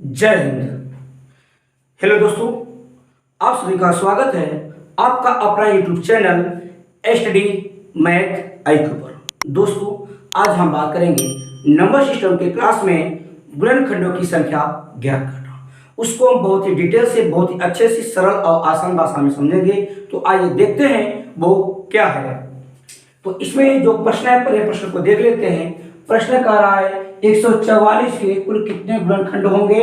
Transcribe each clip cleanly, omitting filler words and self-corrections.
जय हिंद। हेलो दोस्तों, आप सभी का स्वागत है आपका अपना YouTube channel SD math IQ पर। दोस्तों, आज हम बात करेंगे नंबर सिस्टम के क्लास में गुणनखंडों की संख्या ज्ञात करना। उसको हम बहुत ही डिटेल से, बहुत ही अच्छे से, सरल और आसान भाषा में समझेंगे। तो आइए देखते हैं वो क्या है। तो इसमें जो प्रश्न है, पहले प्रश्न को देख लेते हैं। प्रश्न कह रहा है 144 के कुल कितने गुणनखंड होंगे।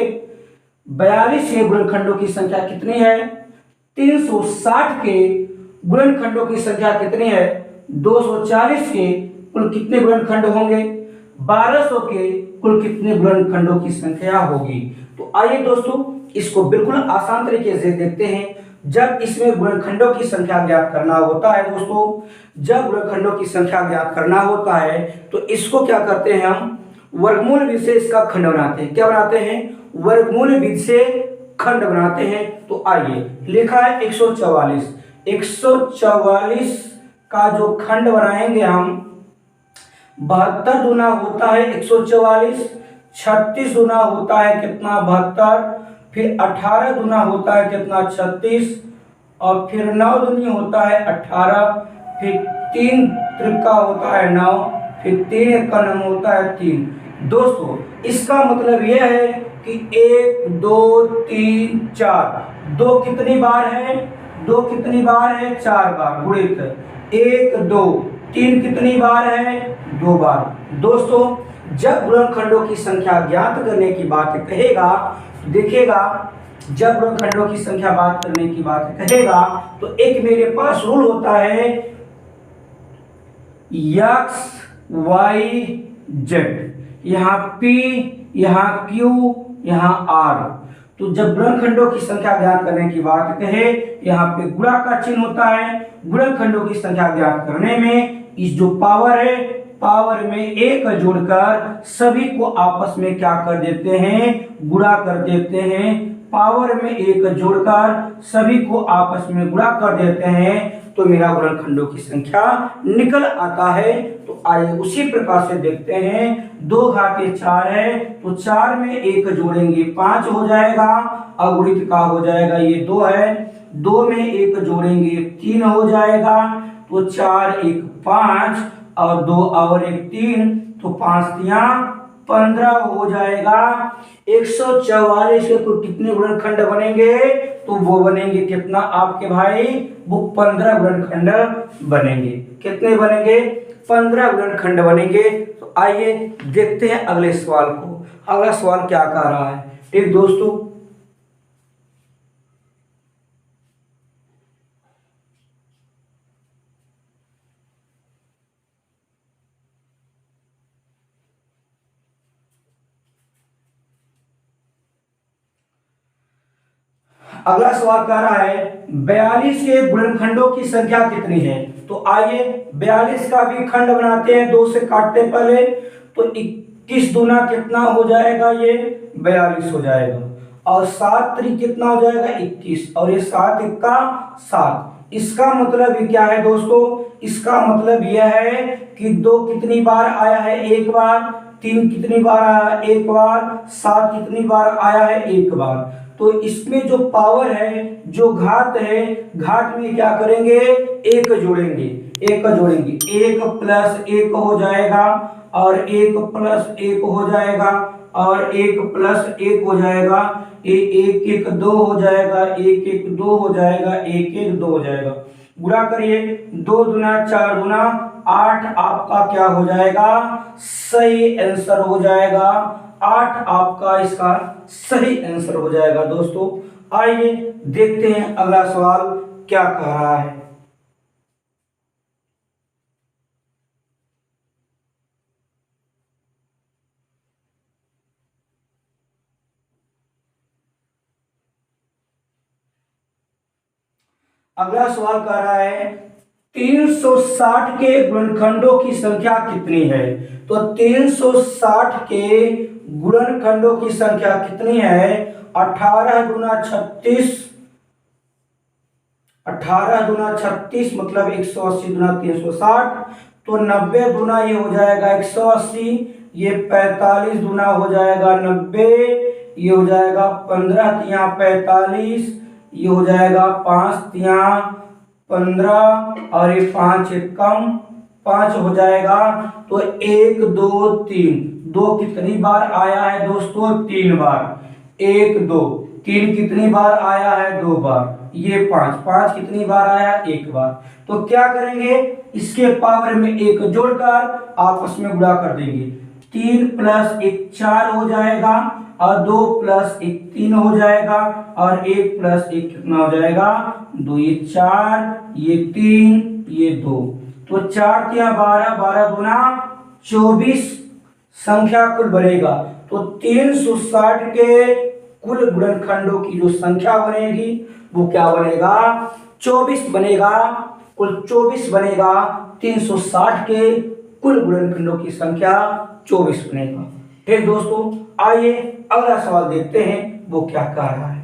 42 के गुणनखंडों की संख्या कितनी है। 360 के गुणनखंडों की संख्या कितनी है। 240 के कुल कितने गुणनखंड होंगे। 1200 के कुल कितने गुणनखंडों की संख्या होगी। तो आइए दोस्तों, इसको बिल्कुल आसान तरीके से देखते हैं। जब इसमें गुणनखंडों की संख्या ज्ञात करना होता है दोस्तों, जब गुणनखंडों की संख्या ज्ञात करना होता है तो इसको क्या करते हैं, हम वर्गमूल विधि से इसका खंड बनाते हैं। क्या बनाते हैं? वर्गमूल विधि से खंड बनाते हैं। तो आइए, लिखा है 144। 144 का जो खंड बनाएंगे हम, 72 गुना होता है 144, 36 गुना होता है कितना, 72, फिर 18 गुना होता है कितना, 36, और फिर 9 दूनी होता है 18, फिर 3 त्रिका होता है 9, फिर 3 एक का नम होता है 3। दोस्तों, इसका मतलब यह है कि 1 2 3 4, 2 कितनी बार है, 2 कितनी बार है, 4 बार गुणित 1 2, 3 कितनी बार है, 2 बार। दोस्तों, जब गुणनखंडों की संख्या ज्ञात करने की बात कहेगा, देखिएगा, जब गुणनखंडों की संख्या बात करने की बात कहेगा तो एक मेरे पास रूल होता है x y z, यहाँ p, यहाँ q, यहाँ r। तो जब गुणनखंडों की संख्या ज्ञात करने की बात कहे, यहाँ पे गुणा का चिन्ह होता है। गुणनखंडों की संख्या ज्ञात करने में इस जो पावर है, पावर में एक जोड़कर सभी को आपस में क्या कर देते हैं, गुणा कर देते हैं। पावर में एक जोड़कर सभी को आपस में गुणा कर देते हैं तो मेरा गुणनखंडों की संख्या निकल आता है। तो आइए उसी प्रकार से देखते हैं। 2 घाते 4 है तो 4 में एक जोड़ेंगे 5 हो जाएगा, अगुणित का हो जाएगा, ये 2 है। 2 में एक जोड़ेंगे 3 हो जाएगा, तो 4 1 5, और 2 और 1 3, तो 5 3 15 हो जाएगा। 144 के कुल कितने गुणनखंड बनेंगे, तो वो बनेंगे कितना आपके भाई, वो 15 गुणनखंड बनेंगे। कितने बनेंगे? 15 गुणनखंड बनेंगे। तो आइए देखते हैं अगले सवाल को। अगला सवाल क्या कह रहा है। ठीक दोस्तों, अगला सवाल कह रहा है 42 के गुणनखंडों की संख्या कितनी है। तो आइए 42 का भी खंड बनाते हैं, 2 से काटते पहले। तो 21 दूना कितना हो जाएगा, ये 42 हो जाएगा, और 7 त्रिक कितना हो जाएगा, 21, और ये 7 इक्का 7। इसका मतलब क्या है दोस्तों, इसका मतलब यह है कि 2 कितनी बार आया है, 1 बार। 3 कितनी बार आया, 1 बार। 7 कितनी बार आया है, 1 बार। तो इसमें जो पावर है, जो घात है, घात में क्या करेंगे, 1 जोड़ेंगे, 1 जोड़ेंगे, 1 प्लस 1 हो जाएगा, और 1 प्लस 1 हो जाएगा, और 1 प्लस 1 हो जाएगा। 1 1 2 हो जाएगा, 1 1 2 हो जाएगा, 1 1 2 हो जाएगा। गुणा करिए, 2 दूना 4 गुना 8 आपका क्या हो जाएगा, सही आंसर हो जाएगा। 8 आपका इसका सही आंसर हो जाएगा। दोस्तों, आइए देखते हैं अगला सवाल क्या कह रहा है। अगला सवाल कह रहा है 360 के गुणनखंडों की संख्या कितनी है। तो 360 के गुणनखंडों की संख्या कितनी है, 18 गुना 36, 18 गुना 36 मतलब 180 गुना 360, तो 90 गुना ये हो जाएगा 180, ये 45 गुना हो जाएगा 90, ये हो जाएगा 15 तिया 45, ये हो जाएगा 5 तिया 15 और ये 5 एक कम 5 हो जाएगा। तो 1 2 3, 2 कितनी बार आया है दोस्तों? 3 बार। 1 2 3 कितनी बार आया है? 2 बार। ये 5 5 कितनी बार आया? 1 बार। तो क्या करेंगे? इसके पावर में 1 जोड़कर आपस में गुणा कर देंगे। 3 प्लस 1 4 हो जाएगा और 2 प्लस 1 3 हो जाएगा और 1 प्लस 1 कितना हो जाएगा? 2। ये 4, ये 3, ये 2। तो 4 तिया 12, 12 गुना 24 संख्या कुल बनेगा। तो 360 के कुल गुणनखंडों की जो संख्या बनेगी वो क्या बनेगा? 24 बनेगा। कुल 24 बनेगा। 360 के कुल गुणनखंडों की संख्या 24 बनेगा। ठीक दोस्तों, आइए अगला सवाल देखते हैं वो क्या कह रहा है।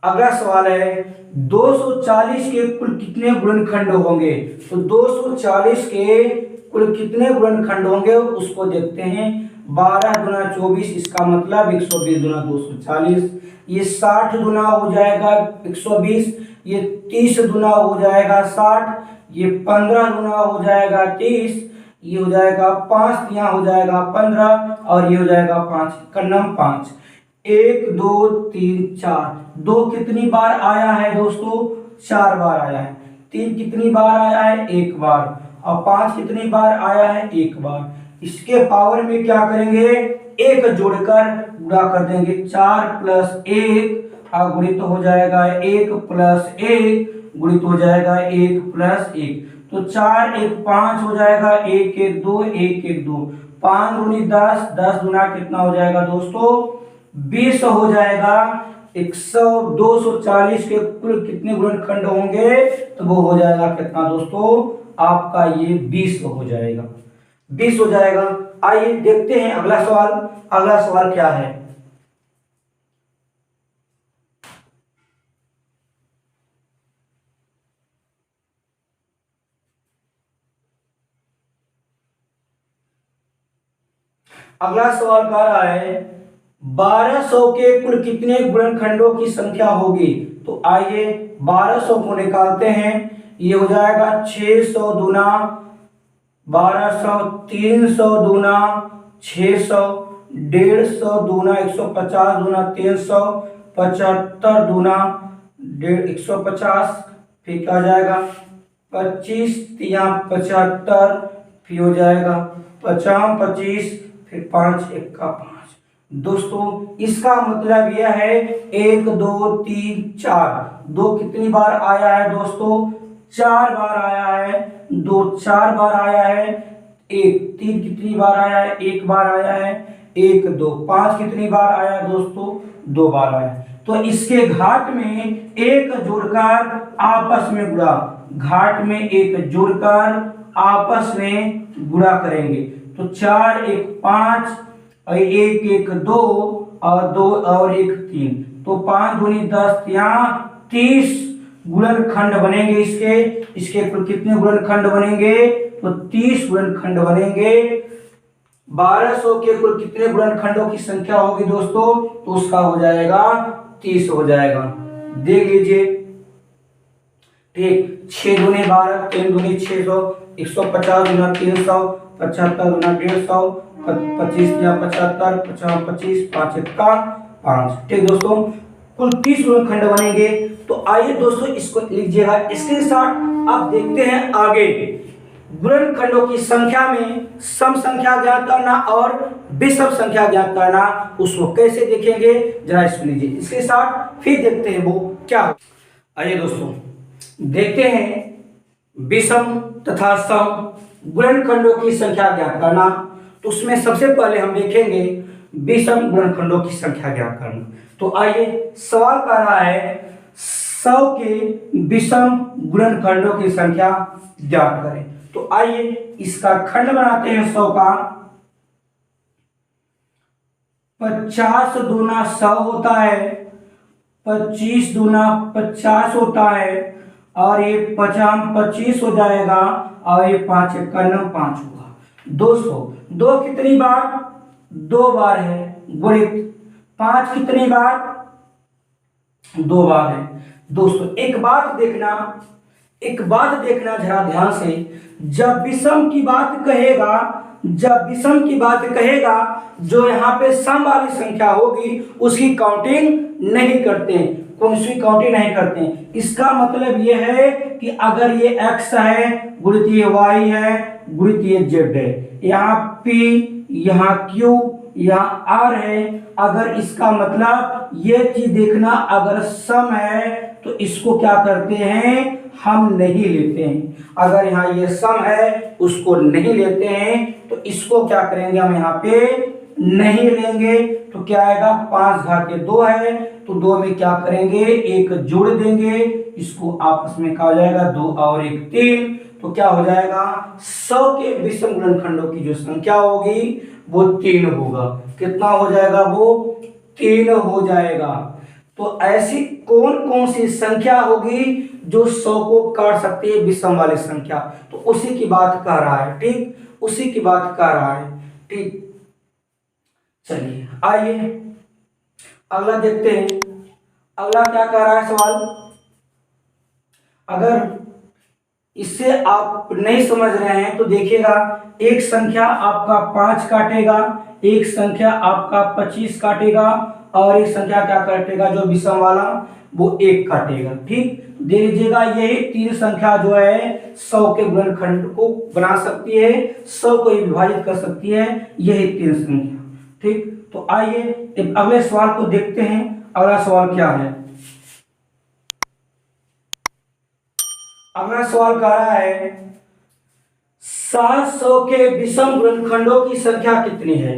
अगला सवाल है 240 के कुल कितने गुणनखंड होंगे? तो 240 के कुल कितने गुणनखंड होंगे उसको देखते हैं। 12 गुना 24, इसका मतलब 120 गुना 240। ये 60 गुना हो जाएगा 120, ये 30 गुना हो जाएगा 60, ये 15 गुना हो जाएगा 30, ये हो जाएगा 5 तिया हो जाएगा 15 और ये हो जाएगा 5 कन्नम 5। 1 2 3 4, 2 कितनी बार आया है दोस्तों? 4 बार आया है। 3 कितनी बार आया है? 1 बार। और 5 कितनी बार आया है? 1 बार। इसके पावर में क्या करेंगे? 1 जोड़कर गुणा कर देंगे। 4 प्लस 1 गुणित हो जाएगा 1 प्लस 1 गुणित हो जाएगा 1 प्लस 1। तो 4 1 5 हो जाएगा, 1 1 2 1 1 2, 5 दूनी 10, 10 गुना कितना हो जाएगा दोस्तों? 20 हो जाएगा। 240 के कुल कितने गुणनखंड होंगे? तो वो हो जाएगा कितना दोस्तों? आपका ये 20 हो जाएगा। 20 हो जाएगा। आइए देखते हैं अगला सवाल। अगला सवाल क्या है? अगला सवाल कह रहा है 1200 के कुल कितने गुणनखंडों की संख्या होगी? तो आइए 1200 को निकालते हैं। ये हो जाएगा 600 दूना 1200, 300 दूना 600, 150 दूना 150 दूना 300, 75 दूना 150, फिर क्या हो जाएगा? 25 तिया 75, फिर हो जाएगा 50 25, फिर 5 1 का 5। दोस्तों इसका मतलब यह है 1 2 3 4, 2 कितनी बार आया है दोस्तों? 4 बार आया है। 2 4 बार आया है। 1 3 कितनी बार आया है? 1 बार आया है। 1 2 5 कितनी बार आया है दोस्तों? 2 बार आया है। तो इसके घाट में 1 जोड़कर आपस में गुणा, घाट में 1 जोड़कर आपस में गुणा करेंगे। तो 4 1 5 और 1 1 2 और 2 और 1 3, तो 5 दूनी 10 यहाँ 30 गुणनखंड बनेंगे। इसके कुल कितने गुणनखंड बनेंगे? तो 30 गुणनखंड बनेंगे। 1200 के कुल कितने गुणनखंडों की संख्या होगी दोस्तों? तो उसका हो जाएगा 30 हो जाएगा। देख लीजिए। ठीक, 6 दूनी 12, 3 दूनी 600, 150 गुना 300, 75 गुना 150, 25 या 75, 50 25, 5 1 का 5। ठीक दोस्तों, कुल 30 गुणनखंड बनेंगे। तो आइए दोस्तों इसको लीजिएगा स्क्रीनशॉट। अब देखते हैं आगे गुणनखंडों की संख्या में सम संख्या ज्ञात करना और विषम संख्या ज्ञात करना, उसको कैसे देखेंगे जरा इसको लीजिए स्क्रीनशॉट, फिर देखते हैं वो क्या। आइए दोस्तों देखते हैं विषम तथा सम गुणनखंडों की संख्या ज्ञात करना। तो उसमें सबसे पहले हम देखेंगे विषम गुणनखंडों की संख्या ज्ञात करना। तो आइए सवाल कर रहा है 100 के विषम गुणनखंडों की संख्या ज्ञात करें। तो आइए इसका खंड बनाते हैं 100 का। 50 दूना 100 होता है, 25 दूना 50 होता है और ये 50 25 हो जाएगा और ये 5 1 5 होगा। दोस्तों 2 कितनी बार? 2 बार है, गुणित 5 कितनी बार? 2 बार है। दोस्तों एक बात देखना जरा ध्यान से, जब विषम की बात कहेगा जो यहाँ पे सम वाली संख्या होगी उसकी काउंटिंग नहीं करते, कौन सी काउंटिंग नहीं करते। इसका मतलब ये है कि अगर ये x है गुणित ये y है गुणित ये z है, यहाँ p यहाँ q यहाँ r है, अगर इसका मतलब ये चीज देखना, अगर सम है तो इसको क्या करते हैं, हम नहीं लेते हैं। अगर यहाँ ये सम है उसको नहीं लेते हैं तो इसको क्या करेंगे, हम यहाँ पे नहीं लेंगे। तो क्या आएगा, 5 घाते 2 है तो 2 में क्या करेंगे, 1 जोड़ देंगे, इसको आपस में क्या हो जाएगा, 2 और 1 3। तो क्या हो जाएगा, 100 के विषम गुणनखंडों की जो संख्या होगी वो 3 होगा। कितना हो जाएगा, वो 3 हो जाएगा। तो ऐसी कौन कौन सी संख्या होगी जो 100 को काट सकती है, विषम वाली संख्या, तो उसी की बात कर रहा है। ठीक, उसी की बात कर रहा है। ठीक, चलिए आइए अगला देखते हैं। अगला क्या कह रहा है सवाल, अगर इससे आप नहीं समझ रहे हैं तो देखिएगा, एक संख्या आपका 5 काटेगा, एक संख्या आपका 25 काटेगा और एक संख्या क्या काटेगा, जो विषम वाला वो 1 काटेगा। ठीक, दे लीजिएगा, यही 3 संख्या जो है 100 के गुणनखंड को बना सकती है, 100 को विभाजित कर सकती है, यही 3 संख्या। ठीक, तो आइए अगले सवाल को देखते हैं। अगला सवाल क्या है, अगला सवाल कह रहा है 700 के विषम गुणनखंडों की संख्या कितनी है।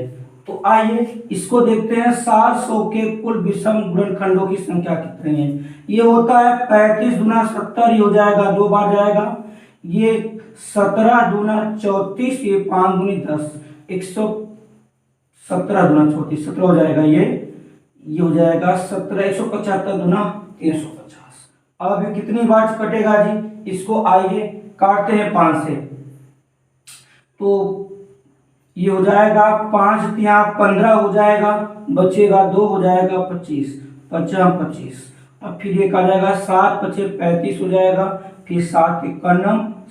तो आइए इसको देखते हैं, 700 के कुल विषम गुणनखंडों की संख्या कितनी है। ये होता है 35 दूना 70, ये हो जाएगा 2 बार जाएगा, ये 17 दूना 34, ये 5 दूनी 10, 117 दूना 34 17 हो जाएगा, ये हो जाएगा 17, 175 दूना 350। अब कितनी बार कटेगा जी, इसको आइए काटते हैं 5 से। तो ये हो जाएगा 5 यहाँ 15 हो जाएगा, बचेगा 2 हो जाएगा 25, 50 25। अब फिर ये कहा जाएगा 7 25 35 हो जाएगा, फिर 7 के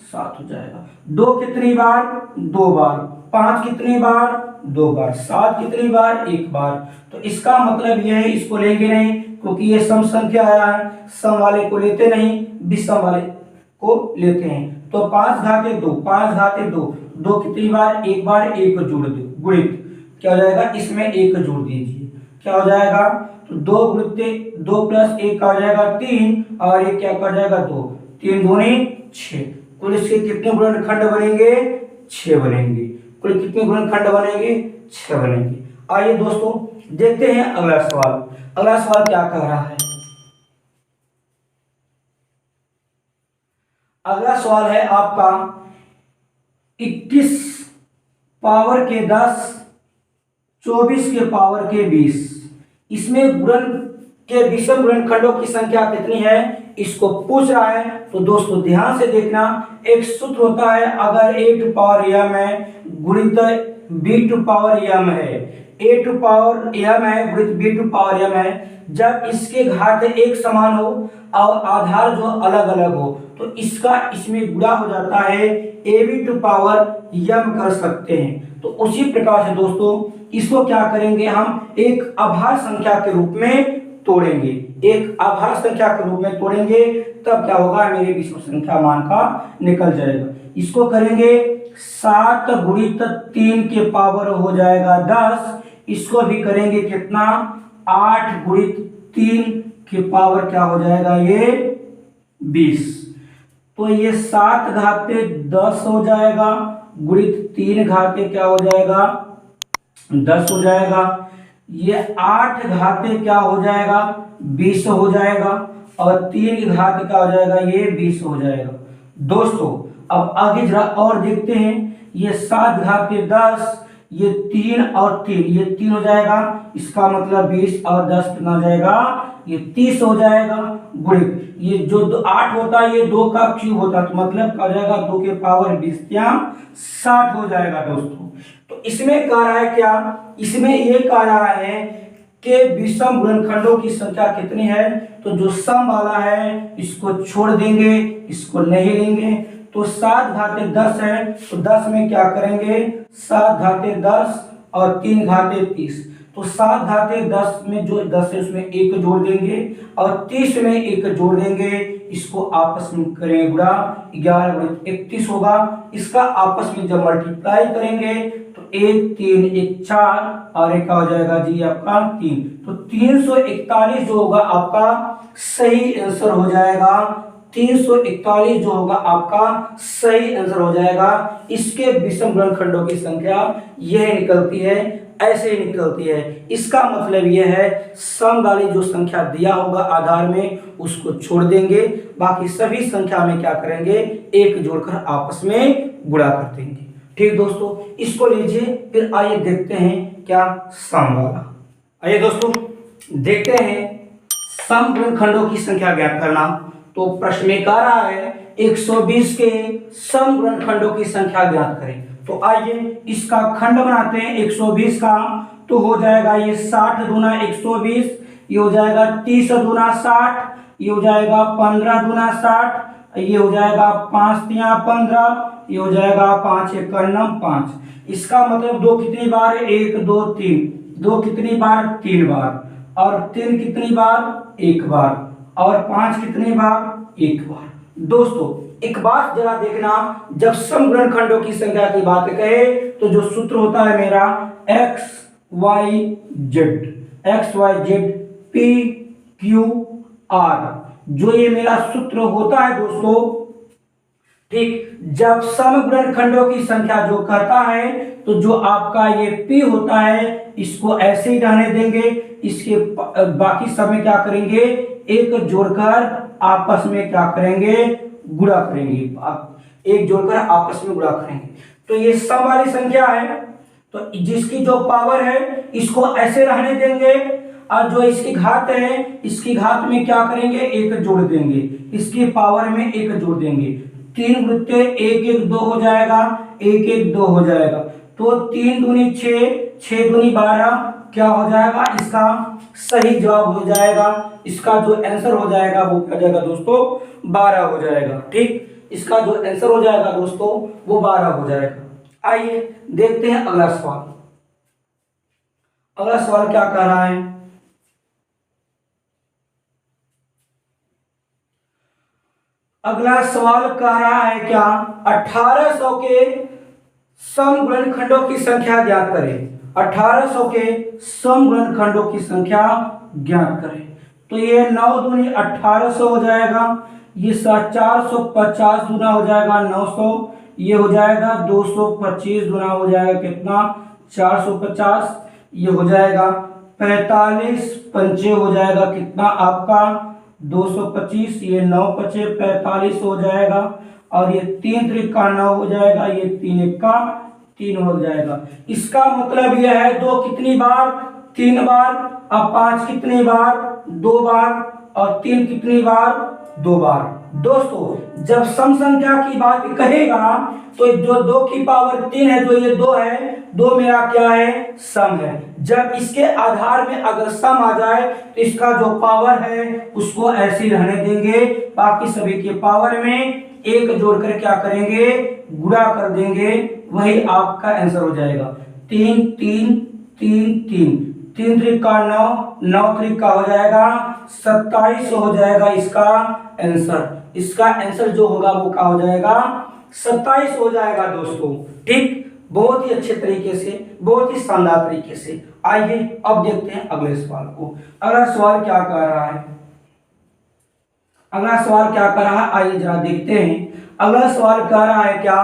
7 हो जाएगा। 2 कितनी बार, 2 बार। 5 कितनी बार, 2 बार। 7 कितनी बार, 1 बार। तो इसका मतलब यह है, इसको लेंगे नहीं क्योंकि ये सम संख्या आया है, सम वाले को लेते नहीं, विषम वाले को लेते हैं। तो 5 घाते 2, 5 घाते 2, 2 कितनी बार, 1 बार, 1 जोड़ दो, गुणित क्या हो जाएगा, इसमें 1 जोड़ दीजिए, क्या हो जाएगा, तो 2 गुणित 2 प्लस 1 का हो जाएगा 3, और ये क्या कर जाएगा 2, 3 दूनी 6। कुल इसके कितने गुणनखंड बनेंगे, 6 बनेंगे। कुल कितने गुणनखंड बनेंगे, 6 बनेंगे। आइए दोस्तों देखते हैं अगला सवाल। अगला सवाल क्या कह रहा है, अगला सवाल है आपका 21 पावर के 10, 24 के पावर के 20, इसमें गुणन के विषम गुणनखंडों की संख्या कितनी है, इसको पूछ रहा है। तो दोस्तों ध्यान से देखना, एक सूत्र होता है, अगर a टू पावर m है गुणित b टू पावर m है, a टू पावर m है गुणित b टू पावर m है, जब इसके घात एक समान हो और आधार जो अलग अलग हो तो इसका इसमें गुणा हो जाता है, ab टू पावर m कर सकते हैं। तो उसी प्रकार से दोस्तों इसको क्या करेंगे, हम एक आभार संख्या के रूप में तोड़ेंगे, एक आभार संख्या के रूप में तोड़ेंगे, तब क्या होगा, मेरे विषम संख्या मान का निकल जाएगा। इसको करेंगे 7 गुणित 3 के पावर हो जाएगा 10, इसको भी करेंगे कितना, 8 गुणित 3 के पावर क्या हो जाएगा, ये 20। तो ये 7 घाते 10 हो जाएगा, गुणित 3 घाते क्या हो जाएगा, 10 हो जाएगा, ये 8 घाते क्या हो जाएगा, 20 हो जाएगा, और 3 घात क्या हो जाएगा, ये 20 हो जाएगा। दोस्तों अब आगे जरा और देखते हैं, ये 7 घाते 10, ये 3 और 3, ये 3 हो जाएगा, इसका मतलब 20 और 10 कितना हो जाएगा, ये 30 हो जाएगा, गुणित ये जो 8 होता है ये 2 का क्यूब होता है, तो मतलब क्या हो जाएगा 2 के पावर 20 60 हो जाएगा दोस्तों। तो इसमें कह रहा है क्या, इसमें ये कह रहा है कि विषम गुणनखंडों की संख्या कितनी है, तो जो सम वाला है इसको छोड़ देंगे, इसको नहीं लेंगे। तो 7 घाते 10 है, तो 10 में क्या करेंगे 7 घाते 10 और 3 घाते 30, तो 7 घाते 10 में जो 10 है उसमें 1 जोड़ देंगे और 30 में 1 जोड़ देंगे, इसको आपस में करेंगे गुणा, 11 गुणित 31 होगा। इसका आपस में जब मल्टीप्लाई करेंगे तो 1 3 1 4 और एक हो जाएगा जी आपका 3, तो 341 जो होगा आपका सही आंसर हो जाएगा। 341 जो होगा आपका सही आंसर हो जाएगा। इसके विषम गुणनखंडों की संख्या यह निकलती है, ऐसे ही निकलती है। इसका मतलब यह है सम वाली जो संख्या दिया होगा आधार में उसको छोड़ देंगे, बाकी सभी संख्या में क्या करेंगे 1 जोड़कर आपस में गुणा कर देंगे। ठीक दोस्तों, इसको लीजिए, फिर आइए देखते हैं क्या सम वाला। आइए दोस्तों देखते हैं सम गुणनखंडों की संख्या ज्ञात करना। तो प्रश्न में कह रहा है 120 के सम गुणनखंडों की संख्या ज्ञात करें। तो आइए इसका खंड बनाते हैं 120 का, तो हो जाएगा ये 60 दूना 120, ये हो जाएगा 30 दूना 60, ये हो जाएगा 15 दूना 60, ये हो जाएगा 5 तिया 15, ये हो जाएगा 5 एक 5। इसका मतलब 2 कितनी बार 1 2 3, 2 कितनी बार 3 बार, और 3 कितनी बार 1 बार, और 5 कितनी बार 1 बार। दोस्तों एक बात जरा देखना, जब सम गुणनखंडों की संख्या की बात कहे तो जो सूत्र होता है मेरा X Y Z P Q R, जो ये मेरा सूत्र होता है दोस्तों। ठीक, जब सम गुणनखंडों की संख्या जो कहता है तो जो आपका ये P होता है इसको ऐसे ही रहने देंगे, इसके बाकी सब में क्या करेंगे 1 जोड़कर आपस में क्या करेंगे गुणा करेंगे, आप 1 जोड़कर आपस में गुणा करेंगे। तो ये सम वाली संख्या है, तो जिसकी जो पावर है इसको ऐसे रहने देंगे, और जो इसकी घात है इसकी घात में क्या करेंगे 1 जोड़ देंगे, इसकी पावर में 1 जोड़ देंगे। 3 गुते 1 1 2 हो जाएगा, 1 1 2 हो जाएगा, तो 3 दूनी 6, 6 दूनी 12, क्या हो जाएगा इसका सही जवाब हो जाएगा। इसका जो आंसर हो जाएगा वो क्या जाएगा दोस्तों 12 हो जाएगा। ठीक, इसका जो आंसर हो जाएगा दोस्तों वो 12 हो जाएगा। आइए देखते हैं अगला सवाल। अगला सवाल क्या कह रहा है, अगला सवाल कह रहा है क्या 1800 के सम गुणनखंडों की संख्या ज्ञात करें। 1800 के सम गुणनखंडों की संख्या ज्ञात करें। तो ये 9 दूनी 1800 हो जाएगा, ये 450 दूना हो जाएगा 900, ये हो जाएगा 225 दूना हो जाएगा कितना 450, ये हो जाएगा 45 पंचे हो जाएगा कितना आपका 225, ये 9 पचे 45 हो जाएगा, और ये 3 त्रिका 9 हो जाएगा, ये 3 इक्का 3 हो जाएगा। इसका मतलब यह है 2 कितनी बार 3 बार, अब 5 कितनी बार 2 बार, और 3 कितनी बार 2 बार। दोस्तों जब सम संख्या की बात कहेगा तो जो 2 की पावर 3 है, जो ये 2 है, 2 मेरा क्या है सम है। जब इसके आधार में अगर सम आ जाए तो इसका जो पावर है उसको ऐसे ही रहने देंगे, बाकी सभी के पावर में 1 जोड़कर क्या करेंगे गुणा कर देंगे, वही आपका आंसर हो जाएगा। 3 3 3 3, 3 त्रिका 9, 9 त्रिका हो जाएगा 27 हो जाएगा इसका आंसर। इसका आंसर जो होगा वो क्या हो जाएगा 27 हो जाएगा दोस्तों। ठीक, बहुत ही अच्छे तरीके से, बहुत ही शानदार तरीके से। आइए अब देखते हैं अगले सवाल को। अगला सवाल क्या कह रहा है, अगला सवाल क्या कह रहा है आइए जरा देखते हैं। अगला सवाल कह रहा है क्या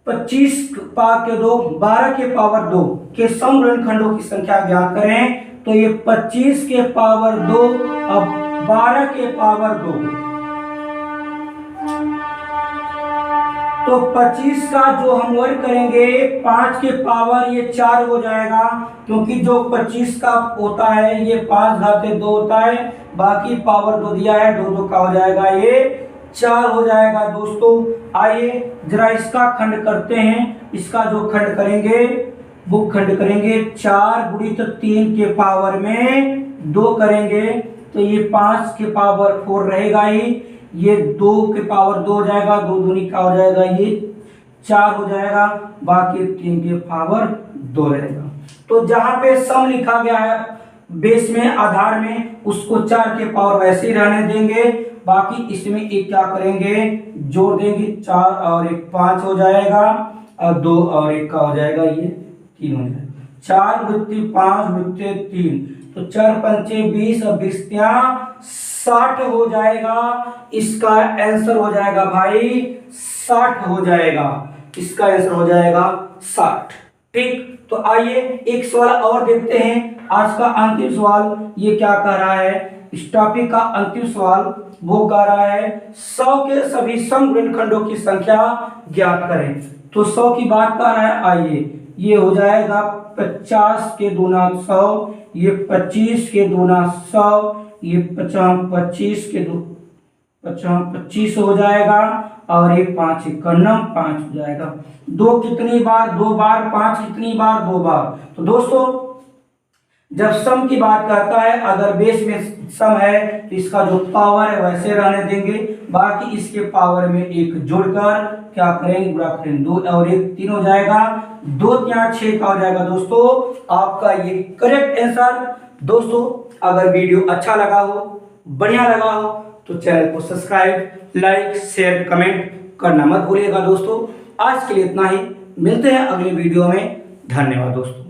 25 पावर के 2 12 के पावर 2 के सम गुणनखंडों की संख्या ज्ञात करें। तो ये 25 के पावर 2 अब 12 के पावर 2, तो 25 का जो हम वर्ग करेंगे 5 के पावर ये 4 हो जाएगा, क्योंकि जो 25 का होता है ये 5 घाते 2 होता है, बाकी पावर 2 दिया है, 2 2 का हो जाएगा ये 4 हो जाएगा। दोस्तों आइए जरा इसका खंड करते हैं। इसका जो खंड करेंगे वो खंड करेंगे 4 गुणित 3 के पावर में 2 करेंगे, तो ये 5 के पावर 4 रहेगा ही, ये 2 के पावर 2 हो जाएगा, 2 दूनी का हो जाएगा ये 4 हो जाएगा, बाकी 3 के पावर 2 रहेगा। तो जहां पे सम लिखा गया है बेस में आधार में, उसको 4 के पावर वैसे ही रहने देंगे, बाकी इसमें एक क्या करेंगे जोड़ देंगे, 4 और 1 5 हो जाएगा, और 2 और 1 का हो जाएगा ये 3 हो जाएगा। 4 गुत्ती 5 गुत्ती 3, तो 4 पंचे 20 और 20 60 हो जाएगा। इसका आंसर हो जाएगा भाई 60 हो जाएगा, इसका आंसर हो जाएगा 60। ठीक, तो आइए एक सवाल और देखते हैं। आज का अंतिम सवाल ये क्या कह रहा है, इस टॉपिक का अंतिम सवाल वो कह रहा है 100 के सभी समगुणनखंडों की संख्या ज्ञात करें। तो 100 की बात कर रहा है, आइए ये हो जाएगा 50 के दूना 100, ये 25 के दूना 100, ये 25 के 25 हो जाएगा, और ये 5 इक्यावन 5 हो जाएगा। 2 कितनी बार 2 बार, 5 कितनी बार 2 बार। तो दोस्तों जब सम की बात करता है, अगर बेस में सम है तो इसका जो पावर है वैसे रहने देंगे, बाकी इसके पावर में एक जोड़कर क्या करेंगे गुणा करेंगे, 2 और 1 3 हो जाएगा, 2 3 6 का हो जाएगा। दोस्तों आपका ये करेक्ट आंसर। दोस्तों अगर वीडियो अच्छा लगा हो, बढ़िया लगा हो, तो चैनल को सब्सक्राइब, लाइक, शेयर, कमेंट करना मत भूलिएगा। दोस्तों आज के लिए इतना ही, मिलते हैं अगले वीडियो में। धन्यवाद दोस्तों।